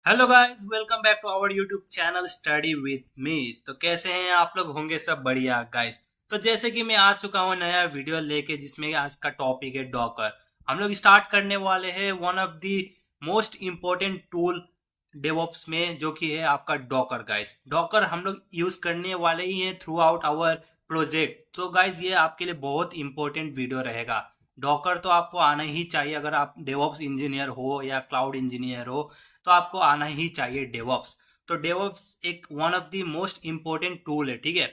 Hello guys, welcome back to our YouTube channel study with me. तो कैसे हैं आप लोग? होंगे सब बढ़िया गाइस। तो जैसे कि मैं आ चुका हूँ नया वीडियो लेके, जिसमें आज का टॉपिक है डॉकर। हम लोग स्टार्ट करने वाले हैं one of the most important tool DevOps में, जो कि है आपका डॉकर गाइस। डॉकर हम लोग यूज करने वाले ही हैं थ्रू आउट आवर प्रोजेक्ट। तो गाइस ये आपके लिए बहुत इंपॉर्टेंट वीडियो रहेगा। डॉकर तो आपको आना ही चाहिए, अगर आप डेवॉप्स इंजीनियर हो या क्लाउड इंजीनियर हो तो आपको आना ही चाहिए डेवॉप्स। तो डेवॉप्स एक one of the most important tool है, ठीक है।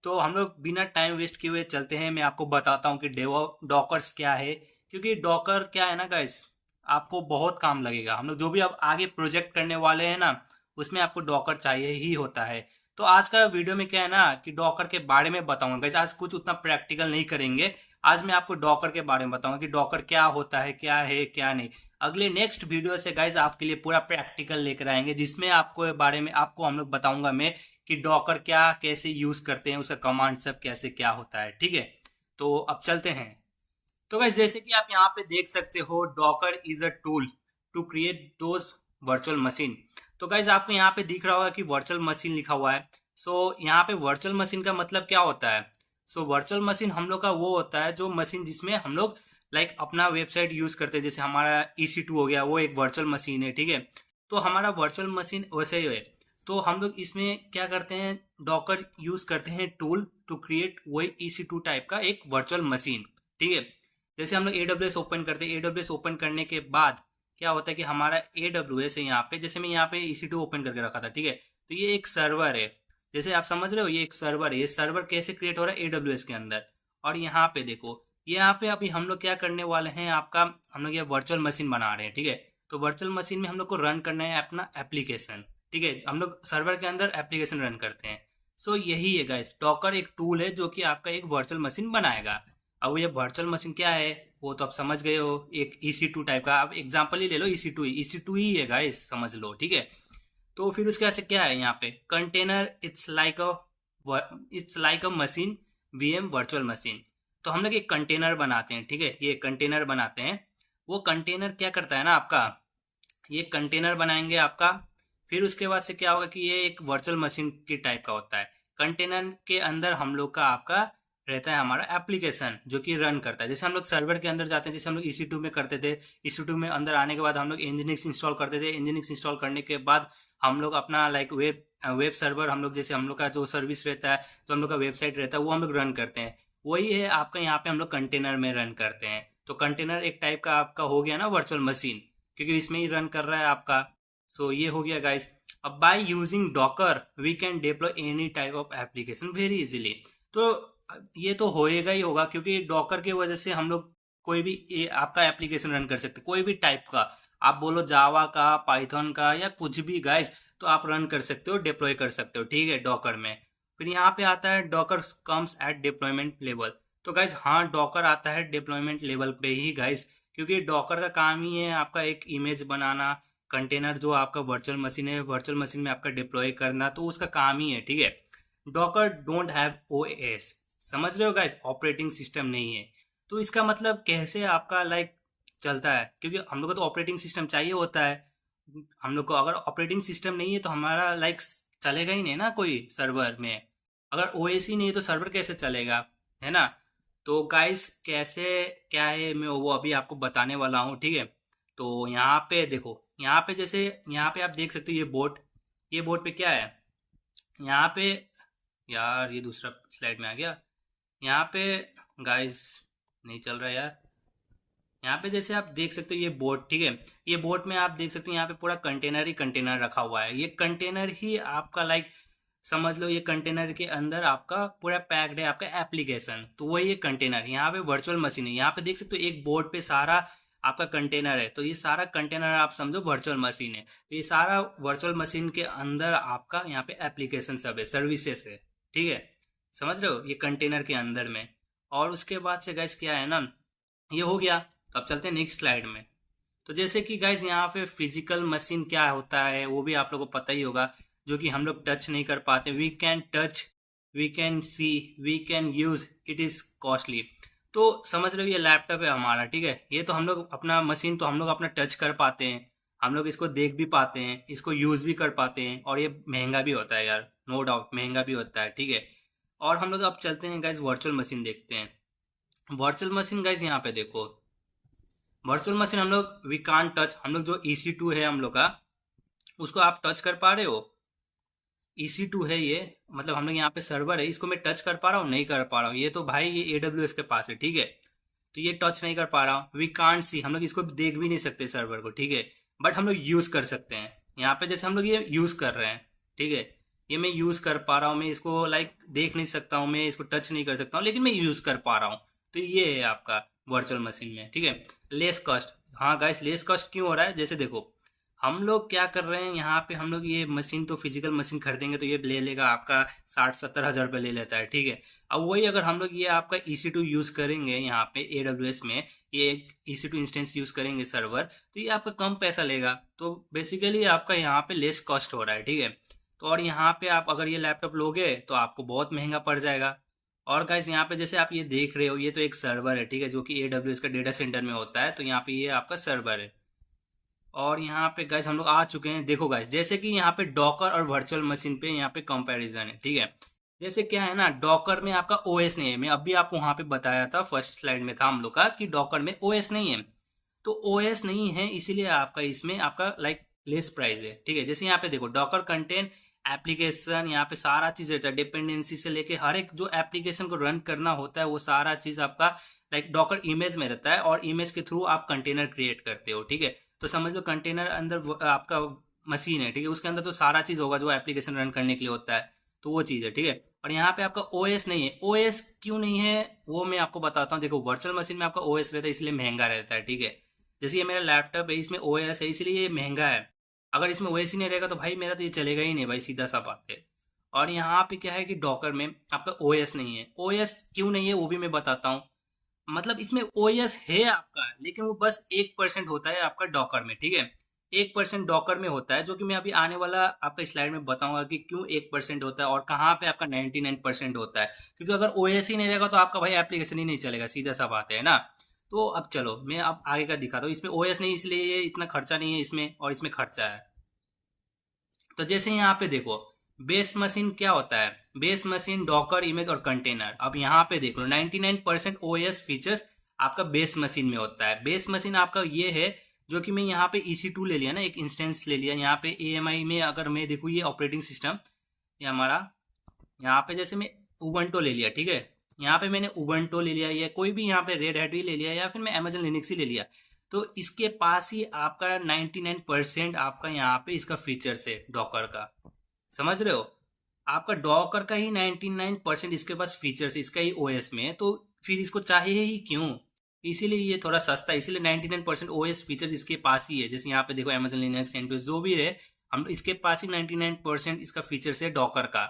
तो हम लोग बिना टाइम वेस्ट किए हुए चलते हैं, मैं आपको बताता हूँ कि डॉकर्स क्या है। क्योंकि डॉकर क्या है ना गाइस, आपको बहुत काम लगेगा। हम लोग जो भी अब आगे प्रोजेक्ट करने वाले हैं ना, उसमें आपको डॉकर चाहिए ही होता है। तो आज का वीडियो में क्या है ना कि डॉकर के बारे में बताऊंगा गाइस। आज कुछ उतना प्रैक्टिकल नहीं करेंगे। आज मैं आपको डॉकर के बारे में बताऊंगा कि डॉकर क्या होता है क्या नहीं। अगले नेक्स्ट वीडियो से गाइज आपके लिए पूरा प्रैक्टिकल लेकर आएंगे, जिसमें आपको बारे में आपको हम लोग बताऊंगा मैं कि डॉकर क्या कैसे यूज करते हैं, उसका कमांड सब कैसे क्या होता है, ठीक है। तो अब चलते हैं। तो गाइज जैसे कि आप यहाँ पे देख सकते हो, Docker is a tool to create those virtual machine. तो गाइज आपको यहाँ पे दिख रहा होगा कि वर्चुअल मशीन लिखा हुआ है। सो यहाँ पे वर्चुअल मशीन का मतलब क्या होता है? सो वर्चुअल मशीन हम लोग का वो होता है जो मशीन जिसमें हम लोग अपना वेबसाइट यूज करते हैं। जैसे हमारा EC2 हो गया, वो एक वर्चुअल मशीन है, ठीक है। तो हमारा वर्चुअल मशीन वैसे ही है। तो हम लोग इसमें क्या करते हैं, डॉकर यूज करते हैं टूल टू क्रिएट वही EC2 टाइप का एक वर्चुअल मशीन, ठीक है। जैसे हम लोग AWS ओपन करते हैं, AWS ओपन करने के बाद क्या होता है कि हमारा AWS है यहाँ पे। जैसे मैं यहाँ पे EC2 ओपन करके रखा था, ठीक है। तो ये एक सर्वर है, जैसे आप समझ रहे हो, ये एक सर्वर है। ये सर्वर कैसे क्रिएट हो रहा है AWS के अंदर। और यहाँ पे देखो, यहाँ पे अभी हम लोग क्या करने वाले हैं, आपका हम लोग ये वर्चुअल मशीन बना रहे हैं, ठीक है। तो वर्चुअल मशीन में हम लोग को रन करना है अपना एप्लीकेशन, ठीक है। हम लोग सर्वर के अंदर एप्लीकेशन रन करते हैं। सो यही है गाइस, डॉकर एक टूल है जो कि आपका एक वर्चुअल मशीन बनाएगा। अब ये वर्चुअल मशीन क्या है वो तो आप समझ गए हो, एक EC2 टाइप का। आप एग्जांपल ही ले लो, EC2 ही है गाइस, समझ लो, ठीक है। तो फिर उसके बाद से क्या है यहाँ पे, container it's like a machine, VM virtual machine. तो हम लोग एक कंटेनर बनाते हैं, ठीक है। ये कंटेनर बनाते हैं। वो कंटेनर क्या करता है ना आपका, ये कंटेनर बनाएंगे आपका। फिर उसके बाद से क्या होगा कि ये एक वर्चुअल मशीन की टाइप का होता है। कंटेनर के अंदर हम लोग का आपका रहता है हमारा एप्लीकेशन, जो कि रन करता है। जैसे हम लोग सर्वर के अंदर जाते हैं, जैसे हम लोग EC2 में करते थे। EC2 में अंदर आने के बाद हम लोग Nginx इंस्टॉल करते थे। Nginx इंस्टॉल करने के बाद हम लोग अपना वेब सर्वर, हम लोग जैसे हम लोग का जो सर्विस रहता है, जो हम लोग का वेबसाइट रहता है, वो हम लोग रन करते हैं। वही है आपका, यहाँ पे हम लोग कंटेनर में रन करते हैं। तो कंटेनर एक टाइप का आपका हो गया ना वर्चुअल मशीन, क्योंकि इसमें ही रन कर रहा है आपका। सो ये हो गया गाइस। अब by using Docker we can deploy any type of application very easily. तो ये तो होएगा ही होगा, क्योंकि डॉकर की वजह से हम लोग कोई भी आपका एप्लीकेशन रन कर सकते, कोई भी टाइप का। आप बोलो जावा का, पाइथन का, या कुछ भी गाइस, तो आप रन कर सकते हो, डिप्लॉय कर सकते हो, ठीक है, डॉकर में। फिर यहाँ पे आता है Docker comes at deployment level. तो गाइस हाँ, डॉकर आता है डिप्लॉयमेंट लेवल पे ही गाइस, क्योंकि डॉकर का काम ही है आपका एक इमेज बनाना। कंटेनर जो आपका वर्चुअल मशीन है, वर्चुअल मशीन में आपका डिप्लॉय करना, तो उसका काम ही है, ठीक है। डॉकर डोंट हैव OS, समझ रहे हो गाइस, ऑपरेटिंग सिस्टम नहीं है। तो इसका मतलब कैसे आपका चलता है, क्योंकि हम लोग को तो ऑपरेटिंग सिस्टम चाहिए होता है। हम लोग को अगर ऑपरेटिंग सिस्टम नहीं है तो हमारा चलेगा ही नहीं ना कोई सर्वर में। अगर OS ही नहीं है तो सर्वर कैसे चलेगा, है ना। तो गाइस कैसे क्या है, मैं वो अभी आपको बताने वाला हूँ, ठीक है। तो यहाँ पे देखो, यहाँ पे जैसे यहाँ पे आप देख सकते हो ये बोर्ड पे क्या है यहाँ पे। यार ये दूसरा स्लाइड में आ गया। यहाँ पे गाइस नहीं चल रहा यार। यहाँ पे जैसे आप देख सकते हो ये बोर्ड, ठीक है। ये बोर्ड में आप देख सकते हो यहाँ पे पूरा कंटेनर ही कंटेनर रखा हुआ है। ये कंटेनर ही आपका समझ लो, ये कंटेनर के अंदर आपका पूरा पैक्ड है आपका एप्लीकेशन। तो वही ये कंटेनर, यहाँ पे वर्चुअल मशीन है। यहाँ पे देख सकते हो एक बोर्ड पे सारा आपका कंटेनर है। तो ये सारा कंटेनर आप समझो वर्चुअल मशीन है। तो ये सारा वर्चुअल मशीन के अंदर आपका यहाँ पे एप्लीकेशन सब है, सर्विसेज है, ठीक है। समझ रहे हो, ये कंटेनर के अंदर में। और उसके बाद से गैस क्या है ना, ये हो गया। तो अब चलते हैं नेक्स्ट स्लाइड में। तो जैसे कि गाइज यहाँ पे फिजिकल मशीन क्या होता है वो भी आप लोगों को पता ही होगा, जो कि हम लोग टच नहीं कर पाते। We can touch, we can see, we can use, it is costly. तो समझ रहे हो, ये लैपटॉप है हमारा, ठीक है। ये तो हम लोग अपना मशीन तो हम लोग अपना टच कर पाते हैं, हम लोग इसको देख भी पाते हैं, इसको यूज़ भी कर पाते हैं, और ये महंगा भी होता है यार, नो डाउट महंगा भी होता है, ठीक है। और हम लोग अब चलते हैं गाइज वर्चुअल मशीन देखते हैं। वर्चुअल मशीन गाइज यहाँ पे देखो, वर्चुअल मशीन हम लोग वी कान टच, हम लोग जो EC2 है हम लोग का, उसको आप टच कर पा रहे हो? EC2 है ये, मतलब हम लोग यहाँ पे सर्वर है, इसको मैं टच कर पा रहा हूँ? नहीं कर पा रहा हूँ। ये तो भाई ये AWS के पास है, ठीक है, तो ये टच नहीं कर पा रहा हूँ। वी कांट सी, हम लोग इसको देख भी नहीं सकते सर्वर को, ठीक है, बट हम लोग यूज़ कर सकते हैं। यहाँ पे जैसे हम लोग ये यूज़ कर रहे हैं, ठीक है, ये मैं यूज़ कर पा रहा हूँ, मैं इसको लाइक देख नहीं सकता हूँ, मैं इसको टच नहीं कर सकता हूँ, लेकिन मैं यूज़ कर पा रहा हूँ। तो ये है आपका वर्चुअल मशीन में, ठीक है। लेस कॉस्ट, हाँ गाइस लेस कॉस्ट क्यों हो रहा है? जैसे देखो हम लोग क्या कर रहे हैं यहाँ पे, हम लोग ये मशीन तो फिजिकल मशीन खरीदेंगे तो ये ले लेगा आपका 60-70 हज़ार रुपये ले लेता है, ठीक है। अब वही अगर हम लोग ये आपका EC2 यूज़ करेंगे यहाँ पे AWS में, ये एक EC2 इंस्टेंस यूज़ करेंगे सर्वर, तो ये आपका कम पैसा लेगा, तो बेसिकली आपका यहाँ पे लेस कॉस्ट हो रहा है, ठीक है। तो और यहाँ पे आप अगर ये लैपटॉप लोगे तो आपको बहुत महंगा पड़ जाएगा। और गाइस यहाँ पे जैसे आप ये देख रहे हो, ये तो एक सर्वर है, ठीक है, जो कि AWS का डेटा सेंटर में होता है, तो यहाँ पे ये आपका सर्वर है। और यहाँ पे गाइस हम लोग आ चुके हैं। देखो गाइस जैसे कि यहाँ पे डॉकर और वर्चुअल मशीन पे यहाँ पे कंपैरिजन है, ठीक है। जैसे क्या है ना, डॉकर में आपका OS नहीं है, मैं अभी आपको वहाँ पे बताया था, फर्स्ट स्लाइड में था हम लोग का कि डॉकर में OS नहीं है। तो OS नहीं है इसीलिए आपका इसमें आपका लाइक लेस प्राइस है, ठीक है। जैसे यहाँ पे देखो डॉकर कंटेन एप्लीकेशन, यहाँ पे सारा चीज़ रहता है, डिपेंडेंसी से लेके हर एक जो एप्लीकेशन को रन करना होता है वो सारा चीज़ आपका लाइक डॉकर इमेज में रहता है, और इमेज के थ्रू आप कंटेनर क्रिएट करते हो, ठीक है। तो समझ लो कंटेनर अंदर आपका मशीन है, ठीक है, उसके अंदर तो सारा चीज़ होगा जो एप्लीकेशन रन करने के लिए होता है, तो वो चीज़ है, ठीक है। और यहाँ पे आपका OS नहीं है। OS क्यों नहीं है वो मैं आपको बताता हूँ। देखो वर्चुअल मशीन में आपका OS रहता है इसलिए महंगा रहता है, ठीक है। जैसे ये मेरा लैपटॉप है, इसमें OS है इसलिए ये महंगा है। अगर इसमें OS ही नहीं रहेगा तो भाई मेरा तो ये चलेगा ही नहीं भाई, सीधा सा बात है। और यहाँ पे क्या है कि डॉकर में आपका OS नहीं है। OS क्यों नहीं है वो भी मैं बताता हूँ। मतलब इसमें OS है आपका, लेकिन वो बस 1% होता है आपका डॉकर में, ठीक है। 1% डॉकर में होता है, जो कि मैं अभी आने वाला आपका स्लाइड में बताऊंगा कि क्यों 1% होता है और कहाँ पे आपका 99% होता है। क्योंकि अगर OS ही नहीं रहेगा तो आपका भाई एप्लीकेशन ही नहीं चलेगा, सीधा सा बात है ना। तो अब चलो मैं अब आगे का दिखाता हूँ। इसमें OS नहीं इसलिए ये इतना खर्चा नहीं है इसमें, और इसमें खर्चा है। तो जैसे यहाँ पे देखो बेस मशीन क्या होता है, बेस मशीन डॉकर इमेज और कंटेनर। अब यहाँ पे देख लो 99% OS फीचर्स आपका बेस मशीन में होता है। बेस मशीन आपका ये है जो कि मैं यहाँ पे EC2 ले लिया ना, एक इंस्टेंस ले लिया। यहाँ पे AMI में अगर मैं देखूँ ये ऑपरेटिंग सिस्टम ये हमारा, यहाँ पे जैसे मैं उबंटो ले लिया, ठीक है, यहाँ पे मैंने उबंटो ले लिया, या कोई भी यहाँ पे रेड हैट भी ले लिया, या फिर मैं अमेजन लिनक्स ही ले लिया। तो इसके पास ही आपका 99% आपका यहाँ पे इसका फीचर्स है डॉकर का, समझ रहे हो। आपका डॉकर का ही 99% इसके पास फीचर्स इसका ही OS में है, तो फिर इसको चाहिए ही क्यों। इसीलिए ये थोड़ा सस्ता है, इसीलिए 99% OS फीचर्स इसके पास ही है। जैसे यहाँ पे देखो अमेजन लिनक्स एंटोस जो भी है, हम इसके पास ही 99% इसका फीचर्स है डॉकर का।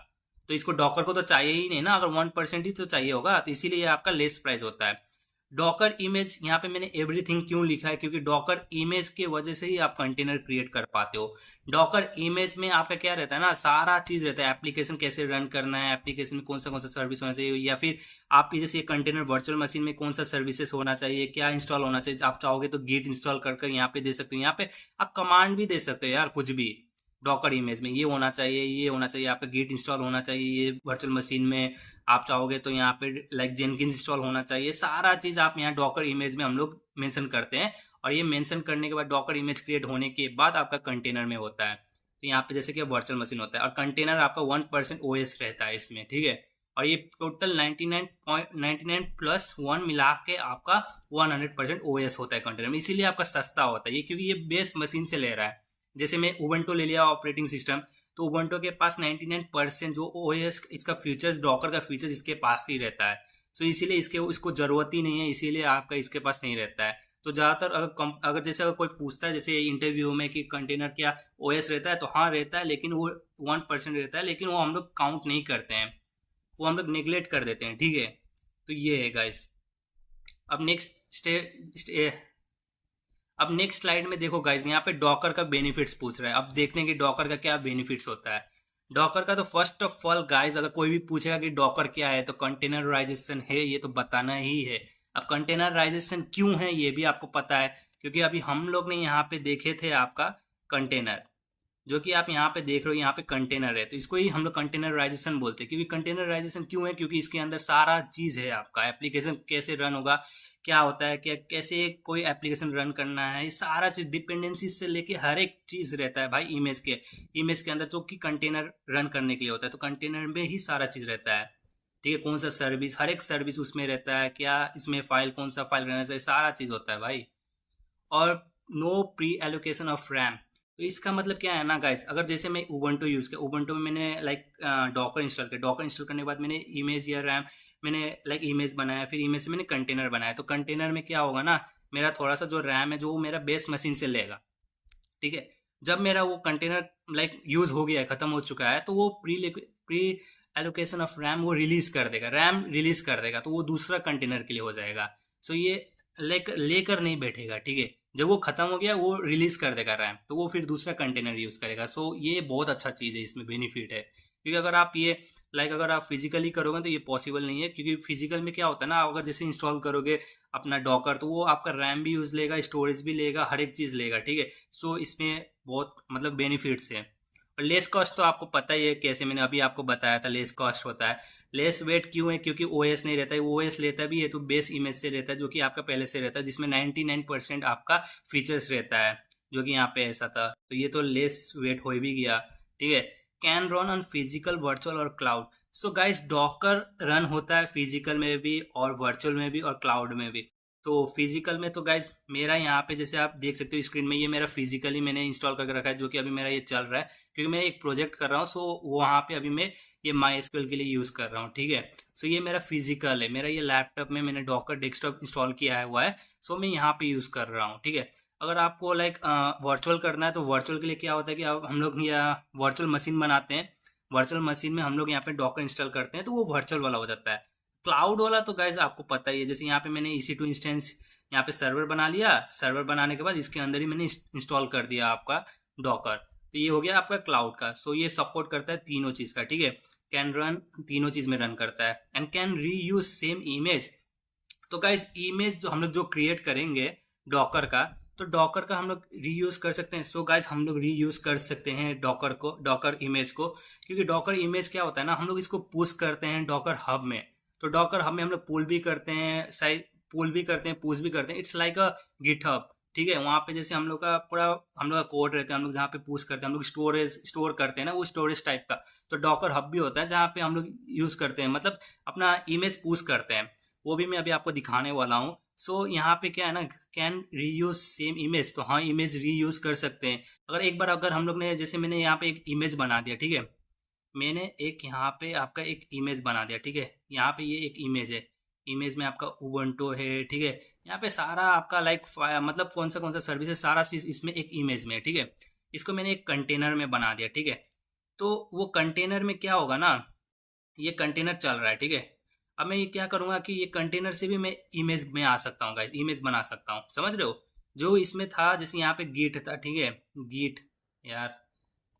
तो इसको डॉकर को तो चाहिए ही नहीं ना, अगर 1% ही तो चाहिए होगा, तो इसीलिए आपका लेस प्राइस होता है। डॉकर इमेज यहाँ पे मैंने एवरीथिंग क्यों लिखा है, क्योंकि डॉकर इमेज के वजह से ही आप कंटेनर क्रिएट कर पाते हो। डॉकर इमेज में आपका क्या रहता है ना, सारा चीज रहता है, एप्लीकेशन कैसे रन करना है, एप्लीकेशन में कौन सा सर्विस होना चाहिए, या फिर आप जैसे कंटेनर वर्चुअल मशीन में कौन सा सर्विसेज होना चाहिए, क्या इंस्टॉल होना चाहिए। आप चाहोगे तो गिट इंस्टॉल कर यहाँ पे दे सकते हो, यहाँ पे आप कमांड भी दे सकते हो यार, कुछ भी। डॉकर इमेज में ये होना चाहिए, ये होना चाहिए, आपका गिट इंस्टॉल होना चाहिए। ये वर्चुअल मशीन में आप चाहोगे तो यहाँ पे लाइक जेनकिंस इंस्टॉल होना चाहिए। सारा चीज आप यहाँ डॉकर इमेज में हम लोग मेंशन करते हैं, और ये मेंशन करने के बाद डॉकर इमेज क्रिएट होने के बाद आपका कंटेनर में होता है। तो यहाँ पे जैसे कि वर्चुअल मशीन होता है, और कंटेनर आपका 1% OS रहता है इसमें, ठीक है। और ये टोटल 99 प्लस 1 मिला के आपका 100% OS होता है कंटेनर में, इसीलिए आपका सस्ता होता है ये, क्योंकि ये बेस मशीन से ले रहा है। जैसे मैं उबंटो ले लिया ऑपरेटिंग सिस्टम, तो उबंटो के पास 99% जो OS इसका फीचर्स, डॉकर का फीचर्स इसके पास ही रहता है। सो इसीलिए इसको जरूरत ही नहीं है, इसीलिए आपका इसके पास नहीं रहता है। तो ज़्यादातर अगर जैसे अगर कोई पूछता है जैसे इंटरव्यू में कि कंटेनर क्या OS रहता है, तो हाँ रहता है, लेकिन वो 1% रहता है, लेकिन वो हम लोग काउंट नहीं करते हैं, वो हम लोग निगलेक्ट कर देते हैं, ठीक है। तो ये है गाइस। अब नेक्स्ट स्लाइड में देखो गाइस, यहाँ पे डॉकर का बेनिफिट्स पूछ रहा है। अब देखते हैं कि डॉकर का क्या बेनिफिट्स होता है। डॉकर का तो फर्स्ट ऑफ ऑल गाइस, अगर कोई भी पूछेगा कि डॉकर क्या है, तो कंटेनराइजेशन है, ये तो बताना ही है। अब कंटेनराइजेशन क्यों है ये भी आपको पता है, क्योंकि अभी हम लोग ने यहाँ पे देखे थे आपका कंटेनर, जो कि आप यहाँ पे देख रहे हो, यहाँ पे कंटेनर है, तो इसको ही हम लोग कंटेनराइजेशन बोलते हैं। क्योंकि कंटेनराइजेशन क्यों है, क्योंकि इसके अंदर सारा चीज़ है, आपका एप्लीकेशन कैसे रन होगा, क्या होता है, क्या कैसे कोई एप्लीकेशन रन करना है, ये सारा चीज़ डिपेंडेंसी से लेके हर एक चीज़ रहता है भाई इमेज के अंदर, जो कि कंटेनर रन करने के लिए होता है। तो कंटेनर में ही सारा चीज़ रहता है, ठीक है। कौन सा सर्विस, हर एक सर्विस उसमें रहता है, क्या इसमें फाइल, कौन सा फाइल रहना चाहिए, सारा चीज़ होता है भाई। और no pre allocation of RAM, तो इसका मतलब क्या है ना गाइस, अगर जैसे मैं उबंटू यूज़ किया, उबंटू में मैंने लाइक डॉकर इंस्टॉल किया, डॉकर इंस्टॉल करने के बाद मैंने इमेज या रैम, मैंने लाइक इमेज बनाया, फिर इमेज से मैंने कंटेनर बनाया, तो कंटेनर में क्या होगा ना, मेरा थोड़ा सा जो रैम है जो वो मेरा बेस मशीन से लेगा, ठीक है। जब मेरा वो कंटेनर लाइक यूज़ हो गया है, ख़त्म हो चुका है, तो वो प्री एलोकेशन ऑफ रैम वो रिलीज़ कर देगा, रैम रिलीज़ कर देगा, तो वो दूसरा कंटेनर के लिए हो जाएगा। सो ये लेकर नहीं बैठेगा, ठीक है। जब वो खत्म हो गया वो रिलीज कर देगा रैम, तो वो फिर दूसरा कंटेनर यूज करेगा। सो ये बहुत अच्छा चीज़ है, इसमें बेनिफिट है। क्योंकि अगर आप ये अगर आप फिजिकली करोगे तो ये पॉसिबल नहीं है, क्योंकि फिजिकल में क्या होता है ना, अगर जैसे इंस्टॉल करोगे अपना डॉकर, तो वो आपका रैम भी यूज लेगा, स्टोरेज भी लेगा, हर एक चीज़ लेगा, ठीक है। सो इसमें बहुत मतलब बेनिफिट्स है। और लेस कॉस्ट तो आपको पता ही है, कैसे मैंने अभी आपको बताया था लेस कॉस्ट होता है। लेस वेट क्यों है, क्योंकि ओएस नहीं रहता है, ओएस लेता भी है तो बेस इमेज से रहता है, जो कि आपका पहले से रहता है, जिसमें 99% आपका फीचर्स रहता है, जो कि यहाँ पे ऐसा था। तो ये तो लेस वेट हो भी गया, ठीक है। Can run on physical, virtual और क्लाउड। सो गाइस, डॉकर रन होता है फिजिकल में भी और वर्चुअल में भी और क्लाउड में भी। तो फिजिकल में तो गाइज मेरा यहाँ पे जैसे आप देख सकते हो स्क्रीन में, ये मेरा फिजिकली मैंने इंस्टॉल करके रखा है, जो कि अभी मेरा ये चल रहा है, क्योंकि मैं एक प्रोजेक्ट कर रहा हूँ। सो वहाँ पे अभी मैं ये माई एसक्यूएल के लिए यूज़ कर रहा हूँ, ठीक है। सो ये मेरा फिजिकल है, मेरा ये लैपटॉप में मैंने डॉकर डेस्कटॉप इंस्टॉल किया हुआ है। सो मैं यहाँ पे यूज़ कर रहा हूँ, ठीक है। अगर आपको लाइक वर्चुअल करना है, तो वर्चुअल के लिए क्या होता है कि अब हम लोग यहाँ वर्चुअल मशीन बनाते हैं, वर्चुअल मशीन में हम लोग यहाँ पे डॉकर इंस्टॉल करते हैं, तो वो वर्चुअल वाला हो जाता है। क्लाउड वाला तो गाइज आपको पता ही है, जैसे यहाँ पे मैंने EC2 इंस्टेंस यहाँ पे सर्वर बना लिया, सर्वर बनाने के बाद इसके अंदर ही मैंने इंस्टॉल कर दिया आपका डॉकर, तो ये हो गया आपका क्लाउड का। सो ये सपोर्ट करता है तीनों चीज़ का, ठीक है। कैन रन तीनों चीज़ में रन करता है, एंड कैन री यूज सेम इमेज। तो गाइज इमेज जो हम लोग जो क्रिएट करेंगे डॉकर का, तो डॉकर का हम लोग रीयूज कर सकते हैं। सो गाइज हम लोग रीयूज कर सकते हैं डॉकर को, डॉकर इमेज को, क्योंकि डॉकर इमेज क्या होता है ना, हम लोग इसको पुश करते हैं डॉकर हब में। तो डॉकर हब में हम लोग पुल भी करते हैं, साइड पुल भी करते हैं, पुश भी करते हैं। It's like a GitHub, ठीक है। वहाँ पे जैसे हम लोग का पूरा हम लोग का कोड रहता है, हम लोग जहाँ पे पुश करते हैं, हम लोग स्टोर करते हैं ना, वो स्टोरेज टाइप का। तो डॉकर हब भी होता है जहाँ पे हम लोग यूज करते हैं, मतलब अपना इमेज पुश करते हैं। वो भी मैं अभी आपको दिखाने वाला हूँ। सो यहाँ पे क्या है ना, कैन रीयूज सेम इमेज, तो हाँ इमेज रीयूज कर सकते हैं। अगर एक बार अगर हम लोग ने, जैसे मैंने यहाँ पे एक इमेज बना दिया, ठीक है, मैंने एक यहाँ पे आपका एक इमेज बना दिया, ठीक है। यहाँ पे ये एक इमेज है, इमेज में आपका उबंटू है, ठीक है। यहाँ पे सारा आपका लाइक मतलब कौन सा सर्विस है, सारा चीज़ इसमें एक इमेज में है, ठीक है। इसको मैंने एक कंटेनर में बना दिया, ठीक है। तो वो कंटेनर में क्या होगा ना, ये कंटेनर चल रहा है, ठीक है। अब मैं ये क्या करूँगा कि ये कंटेनर से भी मैं इमेज में आ सकता हूँ गाइस, इमेज बना सकता हूँ, समझ रहे हो। जो इसमें था, जैसे यहाँ पे गिट था, ठीक है, गिट, यार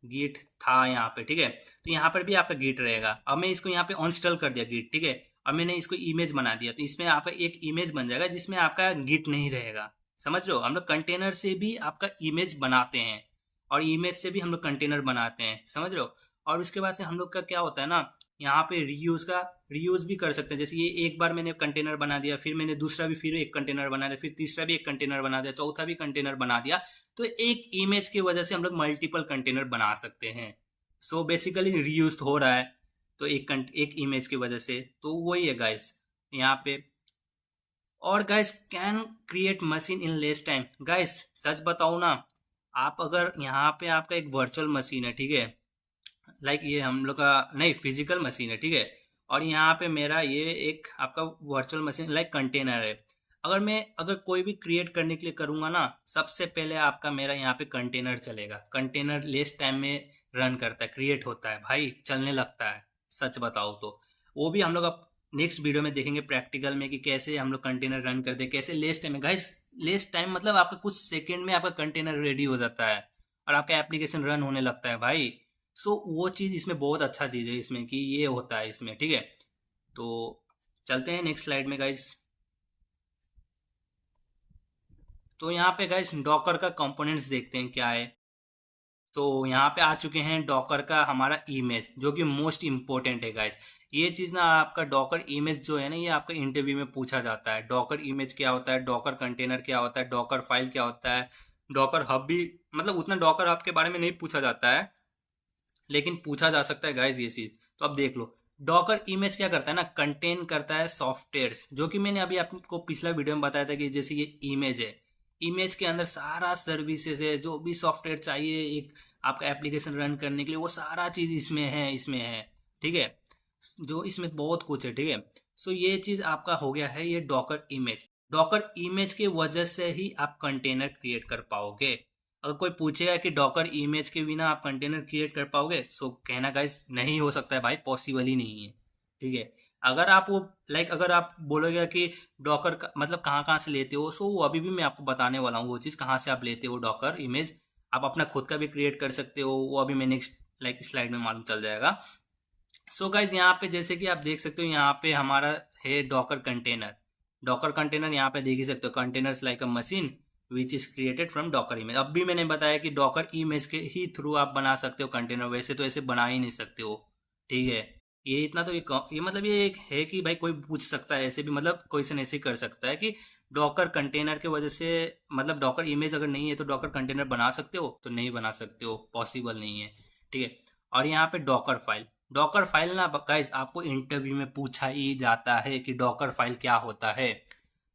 गिट था यहाँ पे, ठीक है। तो यहाँ पर भी आपका गिट रहेगा। अब मैं इसको यहाँ पे अनइंस्टॉल कर दिया गिट, ठीक है। अब मैंने इसको इमेज बना दिया, तो इसमें आपका एक इमेज बन जाएगा जिसमें आपका गिट नहीं रहेगा, समझ रहे हो। हम लोग कंटेनर से भी आपका इमेज बनाते हैं, और इमेज से भी हम लोग कंटेनर बनाते हैं, समझ रहे हो। और उसके बाद से हम लोग का क्या होता है ना, यहाँ पे रीयूज भी कर सकते हैं। जैसे ये एक बार मैंने कंटेनर बना दिया, फिर मैंने दूसरा भी फिर एक कंटेनर बना दिया, फिर तीसरा भी एक कंटेनर बना दिया, चौथा भी कंटेनर बना दिया। तो एक इमेज की वजह से हम लोग मल्टीपल कंटेनर बना सकते हैं। सो बेसिकली रीयूज हो रहा है, तो एक इमेज की वजह से, तो वही है गाइस यहाँ पे। और guys can create machine in less time. Guys सच बताओ ना, आप अगर यहाँ पे आपका एक वर्चुअल मशीन है, ठीक है, लाइक ये हम लोग का नहीं फिजिकल मशीन है, ठीक है। और यहाँ पे मेरा ये एक आपका वर्चुअल मशीन लाइक कंटेनर है। अगर कोई भी क्रिएट करने के लिए करूँगा ना, सबसे पहले आपका मेरा यहाँ पे कंटेनर चलेगा। कंटेनर लेस टाइम में रन करता है, क्रिएट होता है भाई, चलने लगता है, सच बताओ तो। वो भी हम लोग अब नेक्स्ट वीडियो में देखेंगे प्रैक्टिकल में, कि कैसे हम लोग कंटेनर रन करते हैं, कैसे लेस टाइम में। गाइस लेस टाइम मतलब आपका कुछ सेकेंड में आपका कंटेनर रेडी हो जाता है और आपका एप्लीकेशन रन होने लगता है भाई। सो वो चीज़ इसमें बहुत अच्छा चीज़ है इसमें, कि ये होता है इसमें, ठीक है। तो चलते हैं नेक्स्ट स्लाइड में गाइस। तो यहाँ पे गाइस डॉकर का कंपोनेंट्स देखते हैं क्या है। तो यहाँ पे आ चुके हैं डॉकर का हमारा इमेज, जो कि मोस्ट इम्पोर्टेंट है गाइस। ये चीज़ ना, आपका डॉकर इमेज जो है ना, ये आपका इंटरव्यू में पूछा जाता है। डॉकर इमेज क्या होता है, डॉकर कंटेनर क्या होता है, डॉकर फाइल क्या होता है, डॉकर हब भी, मतलब उतना डॉकर हब के बारे में नहीं पूछा जाता है, लेकिन पूछा जा सकता है गाइस ये चीज़। तो अब देख लो, डॉकर इमेज क्या करता है ना, कंटेन करता है सॉफ्टवेयर्स, जो कि मैंने अभी आपको पिछला वीडियो में बताया था कि जैसे ये इमेज है, इमेज के अंदर सारा सर्विसेज है, जो भी सॉफ्टवेयर चाहिए एक आपका एप्लीकेशन रन करने के लिए, वो सारा चीज़ इसमें है। ठीक है, जो इसमें बहुत कुछ है। ठीक है, सो ये चीज़ आपका हो गया है ये डॉकर इमेज। डॉकर इमेज के वजह से ही आप कंटेनर क्रिएट कर पाओगे। अगर कोई पूछेगा कि डॉकर इमेज के बिना आप कंटेनर क्रिएट कर पाओगे, सो कहना गाइस नहीं हो सकता है भाई, पॉसिबल ही नहीं है। ठीक है, अगर आप वो अगर आप बोलोगे कि डॉकर का मतलब कहाँ कहाँ से लेते हो, सो वो अभी भी मैं आपको बताने वाला हूँ वो चीज़ कहाँ से आप लेते हो डॉकर इमेज। आप अपना खुद का भी क्रिएट कर सकते हो, वो अभी मैं नेक्स्ट स्लाइड में मालूम चल जाएगा। सो गाइज यहाँ पे जैसे कि आप देख सकते हो, यहाँ पे हमारा है डॉकर कंटेनर। डॉकर कंटेनर यहाँ पे देख ही सकते हो, containers like a machine which is created from Docker image. अब भी मैंने बताया कि डॉकर इमेज के ही थ्रू आप बना सकते हो कंटेनर, वैसे तो ऐसे बना ही नहीं सकते हो। ठीक है, ये इतना तो ये मतलब ये एक है कि भाई कोई पूछ सकता है ऐसे भी, मतलब क्वेश्चन ऐसे ही कर सकता है कि डॉकर कंटेनर के वजह से, मतलब डॉकर इमेज अगर नहीं है तो डॉकर कंटेनर बना सकते हो, तो नहीं बना सकते हो, पॉसिबल नहीं है। ठीक है, और यहाँ पे डॉकर फाइल। डॉकर फाइल ना गाइस आपको इंटरव्यू में पूछा ही जाता है कि डॉकर फाइल क्या होता है।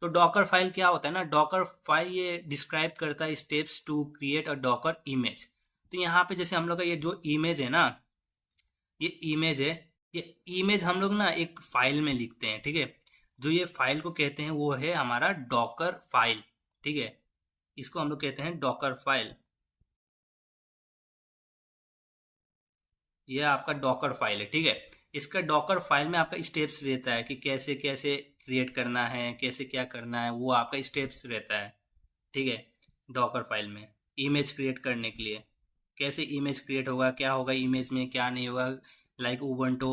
तो डॉकर फाइल क्या होता है ना, डॉकर फाइल ये डिस्क्राइब करता है steps to create a Docker image. तो यहाँ पे जैसे हम लोग का ये जो इमेज है ना, ये इमेज है, ये इमेज हम लोग ना एक फाइल में लिखते हैं। ठीक है, जो ये फाइल को कहते हैं वो है हमारा डॉकर फाइल। ठीक है, इसको हम लोग कहते हैं डॉकर फाइल। ये आपका डॉकर फाइल है। ठीक है, इसका डॉकर फाइल में आपका स्टेप्स रहता है कि कैसे कैसे क्रिएट करना है, कैसे क्या करना है, वो आपका स्टेप्स रहता है। ठीक है, डॉकर फाइल में इमेज क्रिएट करने के लिए कैसे इमेज क्रिएट होगा, क्या होगा इमेज में, क्या नहीं होगा, लाइक उबंटू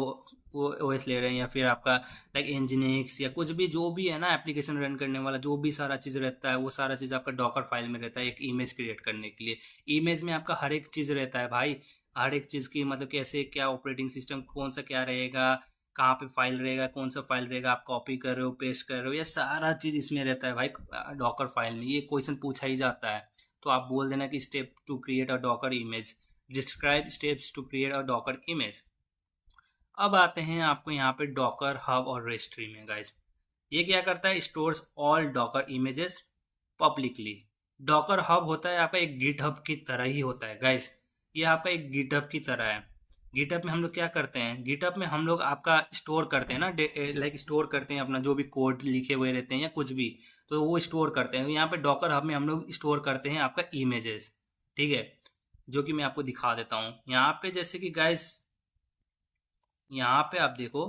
ओएस ले रहे हैं या फिर आपका लाइक एनजिनिक्स या कुछ भी, जो भी है ना एप्लीकेशन रन करने वाला, जो भी सारा चीज़ रहता है वो सारा चीज़ आपका डॉकर फाइल में रहता है एक इमेज क्रिएट करने के लिए। इमेज में आपका हर एक चीज़ रहता है भाई, हर एक चीज़ की, मतलब कैसे क्या ऑपरेटिंग सिस्टम कौन सा क्या रहेगा, कहाँ पे फाइल रहेगा, कौन सा फाइल रहेगा, आप कॉपी कर रहे हो, पेस्ट कर रहे हो, ये सारा चीज़ इसमें रहता है भाई डॉकर फाइल में। ये क्वेश्चन पूछा ही जाता है, तो आप बोल देना कि step to create a Docker image, describe steps to create a Docker image. अब आते हैं आपको यहाँ पे डॉकर हब और रेस्ट्री में गाइस। ये क्या करता है, stores all Docker images publicly. Docker hub होता है आपका एक गिट हब की तरह ही होता है गाइस, ये आपका एक गिट हब की तरह है। गिट हब में हम लोग क्या करते हैं, गिट हब में हम लोग आपका स्टोर करते हैं ना, लाइक स्टोर करते हैं अपना जो भी कोड लिखे हुए रहते हैं या कुछ भी, तो वो स्टोर करते हैं। यहाँ पे डॉकर हब में हम लोग स्टोर करते हैं आपका इमेजेस। ठीक है, जो कि मैं आपको दिखा देता हूँ यहाँ पे, जैसे कि गाइस यहाँ पे आप देखो,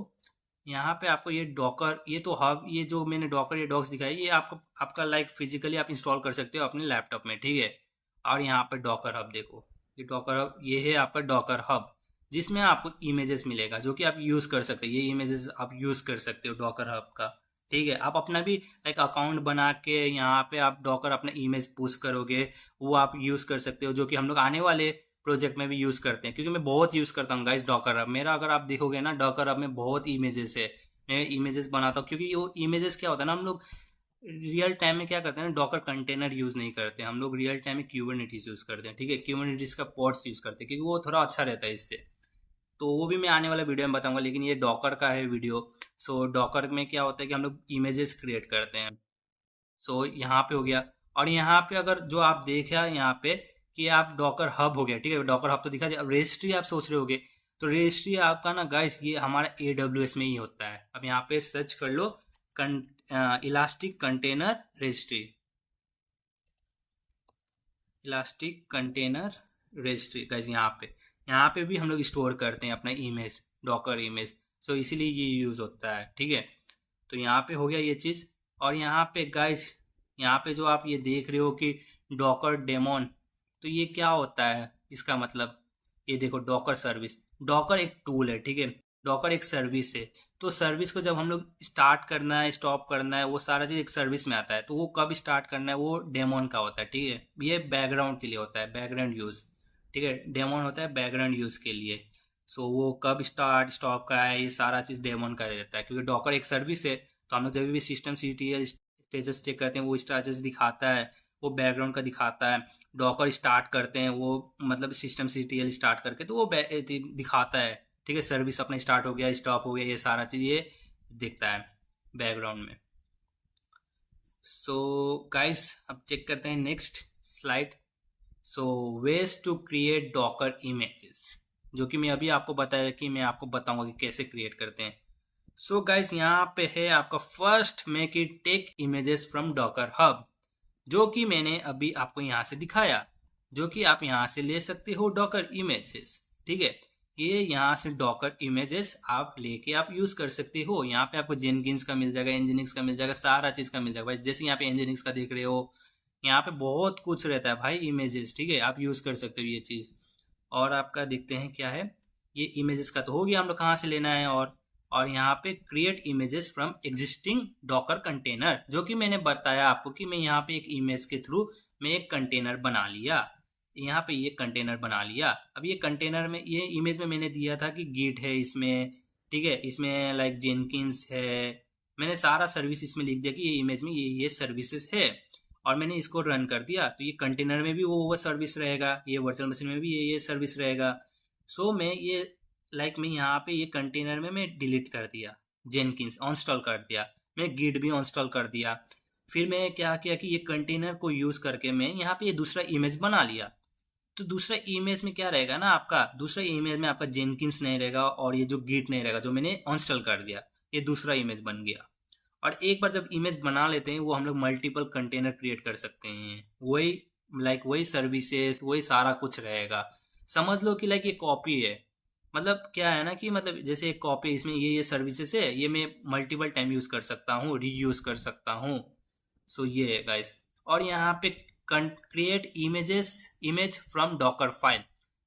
यहाँ पे आपको ये डॉकर, ये तो हब, ये जो मैंने डॉकर ये डॉक्स दिखाई, ये आपको आपका लाइक फिजिकली आप इंस्टॉल कर सकते हो अपने लैपटॉप में। ठीक है, और यहाँ पे डॉकर हब देखो, ये डॉकर हब, ये है आपका डॉकर हब, जिसमें आपको इमेजेस मिलेगा जो कि आप यूज़ कर सकते हो। ये इमेजेस आप यूज़ कर सकते हो डॉकर हब का। ठीक है, आप अपना भी एक अकाउंट बना के यहाँ पे आप डॉकर अपना इमेज पुश करोगे, वो आप यूज़ कर सकते हो, जो कि हम लोग आने वाले प्रोजेक्ट में भी यूज़ करते हैं, क्योंकि मैं बहुत यूज़ करता हूँ गाइस डॉकर हब। मेरा अगर आप देखोगे ना डॉकर हब में बहुत इमेजेस है, मैं इमेजेस बनाता हूँ, क्योंकि वो इमेजेस क्या होता है ना, हम लोग रियल टाइम में क्या करते हैं ना, डॉकर कंटेनर यूज़ नहीं करते हम लोग, रियल टाइम में क्यूबरनेटिस यूज़ करते हैं। ठीक है, क्यूबरनेटिस का पॉड्स यूज़ करते हैं, क्योंकि वो थोड़ा अच्छा रहता है इससे। तो वो भी मैं आने वाले वीडियो में बताऊंगा, लेकिन ये डॉकर का है वीडियो। सो डॉकर में क्या होता है कि हम लोग इमेजेस क्रिएट करते हैं। सो यहाँ पे हो गया, और यहाँ पे अगर जो आप देखा यहाँ पे कि आप डॉकर हब हो गया। ठीक है, डॉकर हब तो दिखा दिया। अब रजिस्ट्री आप सोच रहे होगे, तो रजिस्ट्री आपका ना गाइस ये हमारा AWS में ही होता है। अब यहाँ पे सर्च कर लो elastic container registry, elastic container registry guys. यहाँ पे भी हम लोग स्टोर करते हैं अपना इमेज, डॉकर इमेज, सो इसीलिए ये यूज़ होता है। ठीक है, तो यहाँ पे हो गया ये चीज़। और यहाँ पे गाइस, यहाँ पे जो आप ये देख रहे हो कि डॉकर डेमोन, तो ये क्या होता है इसका मतलब, ये देखो डॉकर सर्विस। डॉकर एक टूल है, ठीक है, डॉकर एक सर्विस है, तो सर्विस को जब हम लोग स्टार्ट करना है, स्टॉप करना है, वो सारा चीज़ एक सर्विस में आता है। तो वो कब स्टार्ट करना है, वो डेमोन का होता है, ठीक है। ये बैकग्राउंड के लिए होता है, बैकग्राउंड यूज़, ठीक है। डेमोन होता है बैकग्राउंड यूज़ के लिए। सो वो कब स्टार्ट स्टॉप का है, ये सारा चीज़ डेमोन का रहता है, क्योंकि डॉकर एक सर्विस है। तो हम लोग जब भी सिस्टम सीटीएल स्टेटस चेक करते हैं, वो स्टेटस दिखाता है, वो बैकग्राउंड का दिखाता है। डॉकर स्टार्ट करते हैं, वो मतलब सिस्टम सीटीएल स्टार्ट करके, तो वो दिखाता है, ठीक है। सर्विस अपना स्टार्ट हो गया, स्टॉप हो गया, ये सारा चीज़ ये दिखता है बैकग्राउंड में। सो गाइस अब चेक करते हैं next slide. So ways to create Docker images, जो कि मैं अभी आपको बताया कि मैं आपको बताऊंगा कि कैसे क्रिएट करते हैं। सो गाइस यहाँ पे है आपका first make it take images from Docker Hub, जो कि मैंने अभी आपको यहाँ से दिखाया, जो कि आप यहाँ से ले सकते हो डॉकर इमेजेस, ठीक है। ये यहाँ से डॉकर इमेजेस आप लेके आप यूज कर सकते हो। यहाँ पे आपको जेनकिंस का मिल जाएगा, एनजिनिक्स का मिल जाएगा, सारा चीज का मिल जाएगा भाई। जैसे यहाँ पे एनजिनिक्स का देख रहे हो, यहाँ पे बहुत कुछ रहता है भाई इमेजेस, ठीक है। आप यूज कर सकते हो ये चीज। और आपका देखते हैं क्या है, ये इमेजेस का तो हो गया, हम लोग कहाँ से लेना है। और यहाँ पे create images from existing Docker container, जो कि मैंने बताया आपको कि मैं यहाँ पे एक इमेज के थ्रू मैं एक कंटेनर बना लिया। यहाँ पे ये कंटेनर बना लिया। अब ये कंटेनर में, ये इमेज में मैंने दिया था कि गिट है इसमें, ठीक है। इसमें लाइक जेनकिंस है, मैंने सारा सर्विस इसमें लिख दिया कि ये इमेज में ये सर्विसेज है। और मैंने इसको रन कर दिया, तो ये कंटेनर में भी वो सर्विस रहेगा, ये वर्चुअल मशीन में भी ये सर्विस रहेगा। सो मैं ये लाइक मैं यहाँ पे ये कंटेनर में मैं डिलीट कर दिया, जेनकिंस इंस्टॉल कर दिया, मैं गिट भी इंस्टॉल कर दिया। फिर मैं क्या किया कि ये कंटेनर को यूज करके मैं यहाँ पे ये दूसरा इमेज बना लिया। तो दूसरा इमेज में क्या रहेगा ना, आपका दूसरा इमेज में आपका जेनकिंस नहीं रहेगा और ये जो गिट नहीं रहेगा, जो मैंने इंस्टॉल कर दिया, ये दूसरा इमेज बन गया। और एक बार जब इमेज बना लेते हैं, वो हम लोग मल्टीपल कंटेनर क्रिएट कर सकते हैं। वही लाइक वही सर्विसेज, वही सारा कुछ रहेगा। समझ लो कि लाइक ये कॉपी है। मतलब क्या है ना कि मतलब जैसे एक कॉपी, इसमें ये सर्विसेज है, ये मैं मल्टीपल टाइम यूज कर सकता हूँ, रीयूज कर सकता हूँ। सो ये है गाइस। और यहाँ पे create image from Docker file,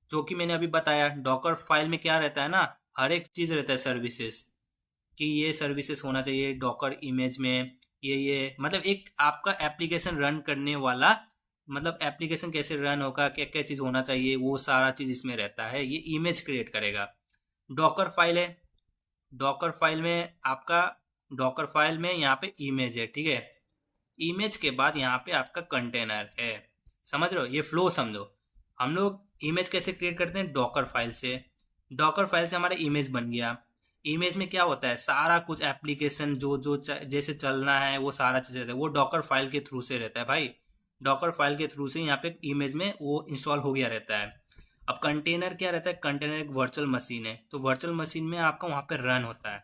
जो कि मैंने अभी बताया। डॉकर फाइल में क्या रहता है ना, हर एक चीज रहता है सर्विसेज, कि ये सर्विसेज होना चाहिए डॉकर इमेज में। ये मतलब एक आपका एप्लीकेशन रन करने वाला, मतलब एप्लीकेशन कैसे रन होगा, क्या क्या चीज़ होना चाहिए, वो सारा चीज़ इसमें रहता है। ये इमेज क्रिएट करेगा। डॉकर फाइल है, डॉकर फाइल में आपका, डॉकर फाइल में यहाँ पे इमेज है, ठीक है। इमेज के बाद यहाँ पे आपका कंटेनर है। समझ रहे हो, ये फ्लो समझो। हम लोग इमेज कैसे क्रिएट करते हैं, डॉकर फाइल से। डॉकर फाइल से हमारा इमेज बन गया। इमेज में क्या होता है, सारा कुछ एप्लीकेशन जो जो जैसे चलना है, वो सारा चीज़ रहता है, वो डॉकर फाइल के थ्रू से रहता है भाई। डॉकर फाइल के थ्रू से यहाँ पे इमेज में वो इंस्टॉल हो गया रहता है। अब कंटेनर क्या रहता है, कंटेनर एक वर्चुअल मशीन है, तो वर्चुअल मशीन में आपका वहाँ पे रन होता है।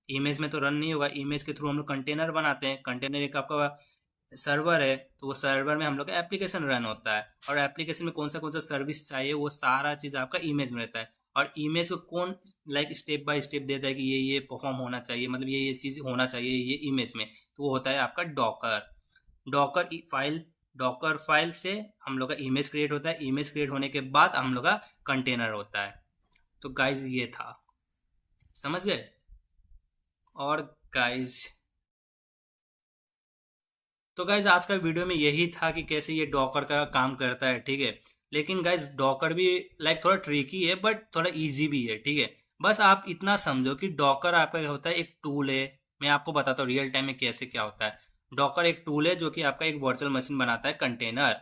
इमेज में तो रन नहीं होगा, इमेज के थ्रू हम लोग कंटेनर बनाते हैं। कंटेनर एक आपका सर्वर है, तो वो सर्वर में हम लोग का एप्लीकेशन रन होता है। और एप्लीकेशन में कौन सा सर्विस चाहिए, वो सारा चीज़ आपका इमेज में रहता है। और इमेज को कौन लाइक स्टेप बाय स्टेप देता है कि ये परफॉर्म होना चाहिए, मतलब ये चीज़ होना चाहिए ये इमेज में, तो वो होता है आपका Docker. Docker file, Docker file से हम लोग का इमेज क्रिएट होता है। इमेज क्रिएट होने के बाद हम लोग का कंटेनर होता है। तो गाइज ये था, समझ गए। और गाइज, तो गाइज आज का वीडियो में यही था कि कैसे ये डॉकर का काम करता है, ठीक है। लेकिन गाइज डॉकर भी लाइक थोड़ा ट्रिकी है, बट थोड़ा इजी भी है, ठीक है। बस आप इतना समझो कि डॉकर आपका क्या होता है, एक टूल है। मैं आपको बताता हूँ रियल टाइम में कैसे क्या होता है। डॉकर एक टूल है जो कि आपका एक वर्चुअल मशीन बनाता है, कंटेनर।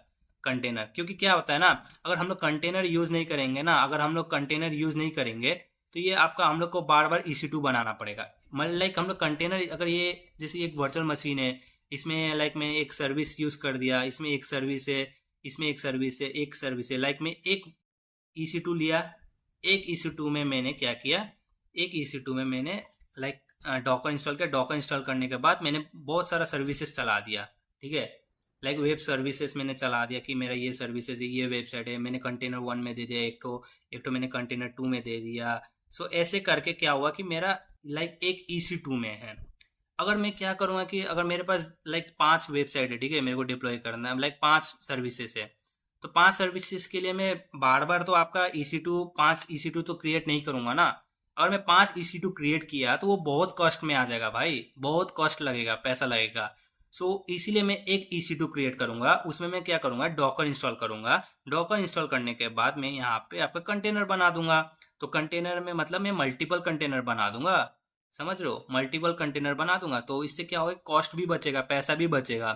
कंटेनर क्योंकि क्या होता है ना, अगर हम लोग कंटेनर यूज नहीं करेंगे ना, अगर हम लोग कंटेनर यूज नहीं करेंगे, तो ये आपका हम लोग को बार बार EC2 बनाना पड़ेगा। मतलब लाइक हम लोग कंटेनर, अगर ये जैसे एक वर्चुअल मशीन है, इसमें लाइक मैं एक सर्विस यूज कर दिया, इसमें एक सर्विस है, इसमें एक सर्विस है, एक सर्विस है, लाइक मैं एक EC2 लिया। एक EC2 में मैंने क्या किया, एक EC2 में मैंने लाइक डॉकर इंस्टॉल किया। डॉकर इंस्टॉल करने के बाद मैंने बहुत सारा सर्विसेज चला दिया, ठीक है। लाइक वेब सर्विसेज मैंने चला दिया कि मेरा ये सर्विसेज है, ये वेबसाइट है, मैंने कंटेनर 1 में दे दिया, एक तो मैंने कंटेनर 2 में दे दिया। सो ऐसे करके क्या हुआ कि मेरा लाइक एक EC2 में है। अगर मैं क्या करूँगा कि अगर मेरे पास लाइक 5 वेबसाइट है, ठीक है, मेरे को डिप्लॉय करना है, लाइक 5 सर्विसेज है, तो 5 सर्विसेज के लिए मैं बार बार तो आपका EC2 5 EC2 तो क्रिएट नहीं करूँगा ना। अगर मैं 5 EC2 क्रिएट किया तो वो बहुत कॉस्ट में आ जाएगा भाई, बहुत कॉस्ट लगेगा, पैसा लगेगा। इसीलिए मैं एक EC2 क्रिएट करूंगा, उसमें मैं क्या करूंगा, डॉकर इंस्टॉल करूंगा। डॉकर इंस्टॉल करने के बाद मैं यहाँ पे आपका कंटेनर बना दूंगा। तो कंटेनर में मतलब मैं मल्टीपल कंटेनर बना दूंगा, समझ रहे हो, मल्टीपल कंटेनर बना दूंगा। तो इससे क्या होगा, कॉस्ट भी बचेगा, पैसा भी बचेगा।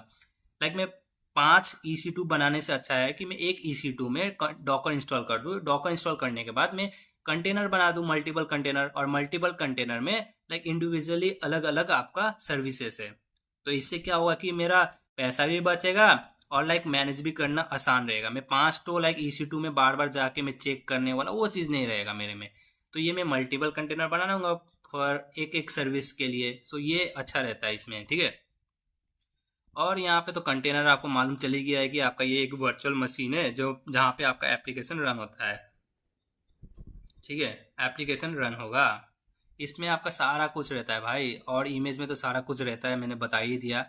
लाइक मैं 5 EC2 बनाने से अच्छा है कि मैं एक EC2 में डॉकर इंस्टॉल कर दूँ। डॉकर इंस्टॉल करने के बाद मैं कंटेनर बना दूं, मल्टीपल कंटेनर, और मल्टीपल कंटेनर में लाइक इंडिविजुअली अलग अलग आपका सर्विसेज है। तो इससे क्या होगा कि मेरा पैसा भी बचेगा और लाइक मैनेज भी करना आसान रहेगा। मैं 5 तो लाइक EC2 में बार बार जाके मैं चेक करने वाला वो चीज़ नहीं रहेगा मेरे में। तो ये मैं मल्टीपल कंटेनर बनाऊंगा फॉर एक एक सर्विस के लिए। ये अच्छा रहता है इसमें, ठीक है। और यहाँ पे तो कंटेनर आपको मालूम चली गया है कि आपका ये एक वर्चुअल मशीन है जो जहाँ पे आपका एप्लीकेशन रन होता है, ठीक है। एप्लीकेशन रन होगा, इसमें आपका सारा कुछ रहता है भाई, और इमेज में तो सारा कुछ रहता है, मैंने बता ही दिया।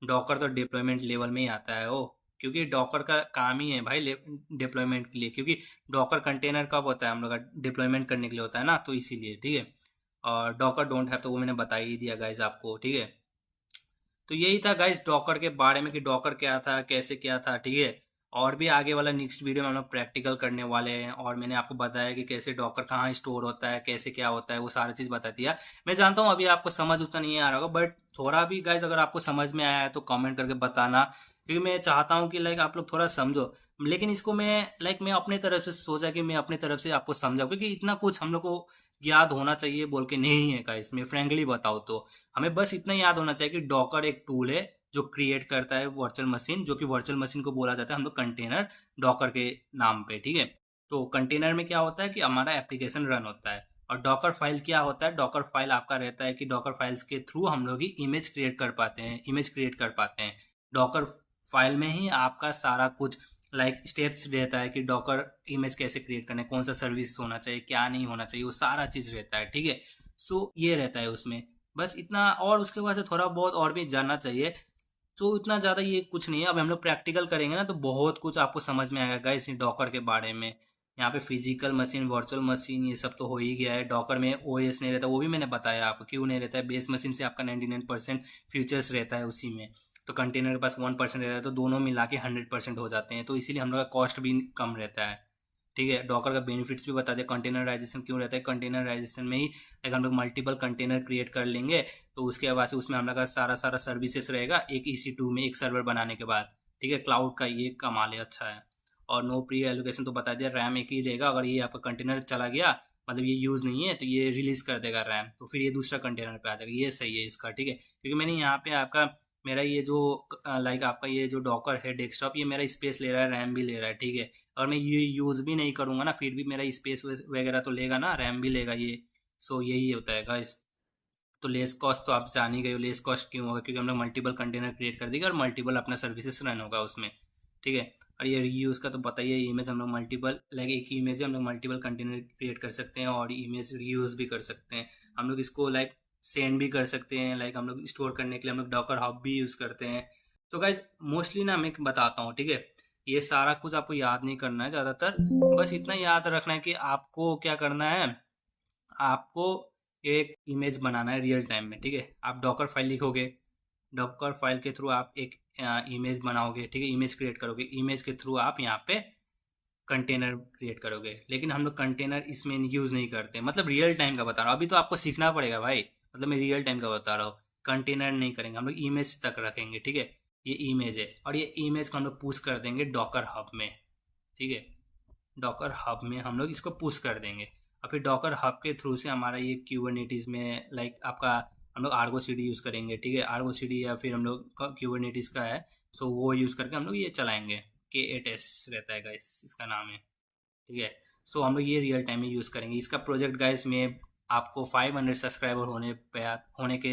डॉकर तो डिप्लॉयमेंट लेवल में ही आता है वो, क्योंकि डॉकर का काम ही है भाई डिप्लॉयमेंट के लिए, क्योंकि डॉकर कंटेनर कब होता है हम लोग का, डिप्लॉयमेंट करने के लिए होता है ना, तो इसीलिए, ठीक है। और डॉकर डोंट हैव तो वो मैंने बता ही दिया गाइज आपको, ठीक है। तो यही था गाइस डॉकर के बारे में कि डॉकर क्या था, कैसे क्या था, ठीक है। और भी आगे वाला नेक्स्ट वीडियो में हम लोग प्रैक्टिकल करने वाले हैं, और मैंने आपको बताया कि कैसे डॉकर कहाँ स्टोर होता है, कैसे क्या होता है, वो सारा चीज़ बता दिया। मैं जानता हूँ अभी आपको समझ उतना नहीं आ रहा होगा, बट थोड़ा भी गाइस अगर आपको समझ में आया है तो कमेंट करके बताना, क्योंकि मैं चाहता हूँ कि लाइक आप लोग थोड़ा समझो। लेकिन इसको मैं अपने तरफ से सोचा कि मैं अपने तरफ से आपको समझाऊँ, क्योंकि इतना कुछ हम लोग को याद होना चाहिए बोल के नहीं है गाइस, मैं फ्रेंकली बताऊँ तो हमें बस इतना याद होना चाहिए कि डॉकर एक टूल है जो क्रिएट करता है वर्चुअल मशीन, जो कि वर्चुअल मशीन को बोला जाता है हम लोग कंटेनर डॉकर के नाम पे, ठीक है। तो कंटेनर में क्या होता है कि हमारा एप्लीकेशन रन होता है, और डॉकर फाइल क्या होता है, डॉकर फाइल आपका रहता है कि डॉकर फाइल्स के थ्रू हम लोग ही इमेज क्रिएट कर पाते हैं, डॉकर फाइल में ही आपका सारा कुछ लाइक स्टेप्स रहता है कि डॉकर इमेज कैसे क्रिएट करना है, कौन सा सर्विस होना चाहिए, क्या नहीं होना चाहिए, वो सारा चीज़ रहता है, ठीक है। ये रहता है उसमें, बस इतना। और उसके बाद से थोड़ा बहुत और भी जानना चाहिए। इतना ज़्यादा ये कुछ नहीं है। अब हम लोग प्रैक्टिकल करेंगे ना तो बहुत कुछ आपको समझ में आएगा गाइस डॉकर के बारे में। यहाँ पे फिजिकल मशीन, वर्चुअल मशीन, ये सब तो हो ही गया है। डॉकर में ओएस नहीं रहता, वो भी मैंने बताया आपको क्यों नहीं रहता है। बेस मशीन से आपका 99% फ्यूचर्स रहता है उसी में, तो कंटेनर के पास 1% रहता है, तो दोनों मिला के 100% हो जाते हैं, तो इसीलिए हम लोग का कॉस्ट भी कम रहता है, ठीक है। डॉकर का बेनिफिट्स भी बता दिया। कंटेनराइजेशन क्यों रहता है, कंटेनराइजेशन में ही लाइक हम लोग मल्टीपल कंटेनर क्रिएट कर लेंगे, तो उसके बाद से उसमें हम लोग का सारा सारा सर्विसेज रहेगा एक EC2 में, एक सर्वर बनाने के बाद, ठीक है। क्लाउड का ये कमाल है, अच्छा है। और नो प्री एलोकेशन तो बता दिया, रैम एक ही रहेगा। अगर ये आपका कंटेनर चला गया, मतलब ये यूज़ नहीं है, तो ये रिलीज़ कर देगा रैम, तो फिर ये दूसरा कंटेनर पे आ जाएगा। ये सही है इसका, ठीक है। क्योंकि मैंने यहाँ पे आपका मेरा ये जो लाइक आपका ये जो डॉकर है डेस्कटॉप, ये मेरा स्पेस ले रहा है, रैम भी ले रहा है, ठीक है। और मैं ये यूज़ भी नहीं करूँगा ना, फिर भी मेरा स्पेस वगैरह तो लेगा ना, रैम भी लेगा ये। यही होता है गाइस। तो लेस कॉस्ट तो आप जान ही गए हो, लेस कॉस्ट क्यों होगा, क्योंकि हम लोग मल्टीपल कंटेनर क्रिएट कर देंगे और मल्टीपल अपना सर्विसेज रन होगा उसमें, ठीक है। और ये रीयूज़ का तो पता ही है, इमेज हम लोग मल्टीपल लाइक एक ही इमेज है हम लोग मल्टीपल कंटेनर क्रिएट कर सकते हैं, और इमेज रीयूज़ भी कर सकते हैं हम लोग। इसको लाइक सेंड भी कर सकते हैं, लाइक हम लोग स्टोर करने के लिए हम लोग डॉकर हब भी यूज़ करते हैं। तो गाइज मोस्टली ना मैं बताता हूँ, ठीक है। ये सारा कुछ आपको याद नहीं करना है ज़्यादातर, बस इतना याद रखना है कि आपको क्या करना है, आपको एक इमेज बनाना है रियल टाइम में, ठीक है। आप डॉकर फाइल लिखोगे, डॉकर फाइल के थ्रू आप एक इमेज बनाओगे, ठीक है, इमेज क्रिएट करोगे, इमेज के थ्रू आप यहाँ पे कंटेनर क्रिएट करोगे। लेकिन हम लोग कंटेनर इसमें यूज़ नहीं करते, मतलब रियल टाइम का बता रहा हूँ, अभी तो आपको सीखना पड़ेगा भाई, मतलब मैं रियल टाइम का बता रहा हूँ। कंटेनर नहीं करेंगे हम लोग, इमेज तक रखेंगे, ठीक है। ये इमेज है, और ये इमेज को हम लोग पुश कर देंगे डॉकर हब में, ठीक है। डॉकर हब में हम लोग इसको पुश कर देंगे, और फिर डॉकर हब के थ्रू से हमारा ये क्यूबरनेटिस में लाइक आपका हम लोग आर्गो सीडी यूज़ करेंगे, ठीक है। आर्गो सीडी या फिर हम लोग क्यूबरनेटिस का है, वो यूज़ करके हम लोग ये चलाएंगे। K8s रहता है गाइस, इसका नाम है, ठीक है। हम लोग ये रियल टाइम में यूज़ करेंगे इसका प्रोजेक्ट गाइस। में आपको 500 सब्सक्राइबर होने के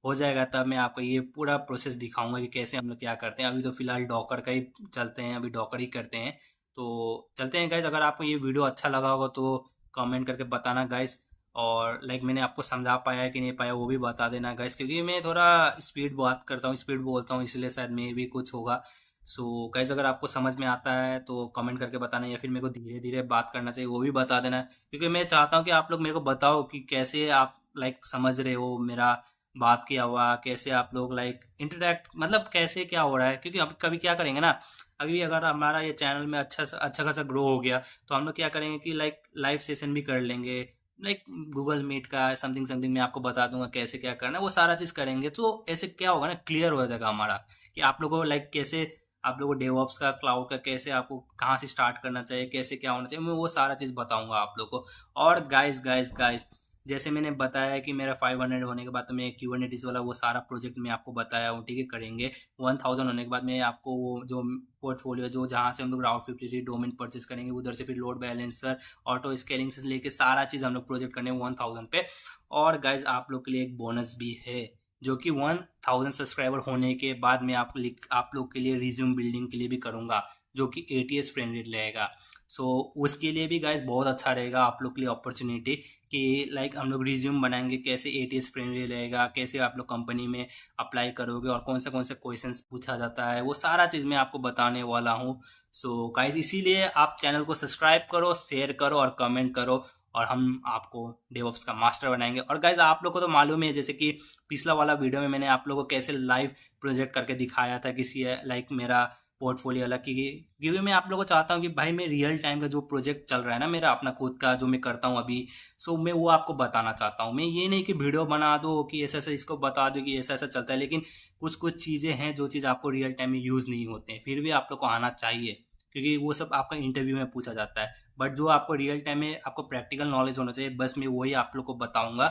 हो जाएगा, तब मैं आपको ये पूरा प्रोसेस दिखाऊंगा कि कैसे हम लोग क्या करते हैं। अभी तो फिलहाल डॉकर का ही चलते हैं, अभी डॉकर ही करते हैं। तो चलते हैं गाइस। अगर आपको ये वीडियो अच्छा लगा होगा तो कमेंट करके बताना गाइस, और लाइक मैंने आपको समझा पाया है कि नहीं पाया वो भी बता देना गाइस, क्योंकि मैं थोड़ा स्पीड बात करता हूँ, स्पीड बोलता हूँ, इसलिए शायद में भी कुछ होगा। सो गाइस अगर आपको समझ में आता है तो कमेंट करके बताना, या फिर मेरे को धीरे धीरे बात करना चाहिए वो भी बता देना, क्योंकि मैं चाहता हूँ कि आप लोग मेरे को बताओ कि कैसे आप लाइक समझ रहे हो मेरा बात किया हुआ, कैसे आप लोग लाइक इंटरेक्ट, मतलब कैसे क्या हो रहा है। क्योंकि अब कभी क्या करेंगे ना, अभी अगर हमारा ये चैनल में अच्छा खासा ग्रो हो गया तो हम लोग क्या करेंगे कि लाइक लाइव सेशन भी कर लेंगे, लाइक गूगल मीट का समथिंग समथिंग मैं आपको बता दूंगा कैसे क्या करना है, वो सारा चीज़ करेंगे। तो ऐसे क्या होगा ना, क्लियर हो जाएगा हमारा कि आप लोगों को लाइक कैसे, आप लोगों को डेवऑप्स का, क्लाउड का, कैसे आपको कहाँ से स्टार्ट करना चाहिए, कैसे क्या होना चाहिए, मैं वो सारा चीज़ बताऊंगा आप लोग को। और गाइस गाइस गाइस, जैसे मैंने बताया कि मेरा 500 होने के बाद तो मैं क्यूएनएटीज वाला वो सारा प्रोजेक्ट मैं आपको बताया हूँ, ठीक है, करेंगे। 1000 होने के बाद मैं आपको वो जो पोर्टफोलियो जो जहाँ से हम लोग राउट 53 डोमेन परचेस करेंगे, उधर से फिर लोड बैलेंसर, ऑटो स्केलिंग से लेके सारा चीज़ हम लोग प्रोजेक्ट करने 1000 पे। और गाइज आप लोग के लिए एक बोनस भी है, जो कि 1000 सब्सक्राइबर होने के बाद मैं आप लोग के लिए रिज्यूम बिल्डिंग के लिए भी करूँगा, जो कि एटीएस फ्रेंडली रहेगा। सो उसके लिए भी गाइज बहुत अच्छा रहेगा आप लोग के लिए अपॉर्चुनिटी, कि लाइक हम लोग रिज्यूम बनाएंगे कैसे एटीएस फ्रेंडली रहेगा, कैसे आप लोग कंपनी में अप्लाई करोगे, और कौन से क्वेश्चंस पूछा जाता है, वो सारा चीज़ मैं आपको बताने वाला हूँ। सो गाइज इसीलिए आप चैनल को सब्सक्राइब करो, शेयर करो और कमेंट करो, और हम आपको डेवऑप्स का मास्टर बनाएंगे। और गाइज आप लोग को तो मालूम है, जैसे कि पिछला वाला वीडियो में मैंने आप लोगों को कैसे लाइव प्रोजेक्ट करके दिखाया था किसी लाइक मेरा पोर्टफोलियो अलग, क्योंकि मैं आप लोगों को चाहता हूँ कि भाई मैं रियल टाइम का जो प्रोजेक्ट चल रहा है ना मेरा अपना खुद का जो मैं करता हूँ अभी, सो मैं वो आपको बताना चाहता हूँ। मैं ये नहीं कि वीडियो बना दो कि ऐसा ऐसा इसको बता दो कि ऐसा ऐसा चलता है, लेकिन कुछ चीज़ें हैं जो चीज़ आपको रियल टाइम में यूज़ नहीं होते हैं, फिर भी आप लोग को आना चाहिए, क्योंकि वो सब आपका इंटरव्यू में पूछा जाता है। बट जो आपको रियल टाइम में आपको प्रैक्टिकल नॉलेज होना चाहिए, बस मैं वही आप लोग को बताऊंगा।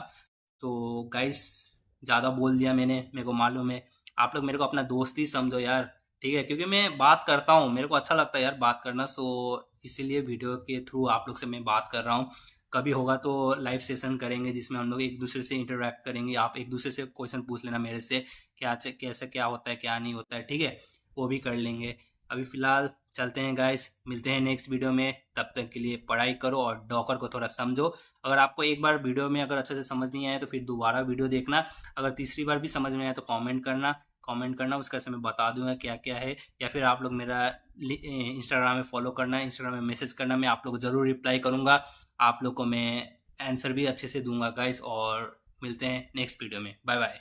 तो गाइस ज़्यादा बोल दिया मैंने, मेरे को मालूम है, आप लोग मेरे को अपना दोस्त ही समझो यार, ठीक है, क्योंकि मैं बात करता हूँ, मेरे को अच्छा लगता है यार बात करना। सो इसीलिए वीडियो के थ्रू आप लोग से मैं बात कर रहा हूँ। कभी होगा तो लाइव सेशन करेंगे जिसमें हम लोग एक दूसरे से इंटरेक्ट करेंगे, आप एक दूसरे से क्वेश्चन पूछ लेना मेरे से, कैसे क्या होता है क्या नहीं होता है, ठीक है, वो भी कर लेंगे। अभी फ़िलहाल चलते हैं गाइस, मिलते हैं नेक्स्ट वीडियो में, तब तक के लिए पढ़ाई करो और डॉकर को थोड़ा समझो। अगर आपको एक बार वीडियो में अगर अच्छे से समझ नहीं आया तो फिर दोबारा वीडियो देखना, अगर तीसरी बार भी समझ में आया तो कमेंट करना, उसका से मैं बता दूंगा क्या क्या है। या फिर आप लोग मेरा इंस्टाग्राम में फॉलो करना, इंस्टाग्राम में मैसेज करना, मैं आप लोग को ज़रूर रिप्लाई करूँगा, आप लोग को मैं आंसर भी अच्छे से दूंगा गाइस। और मिलते हैं नेक्स्ट वीडियो में, बाय बाय।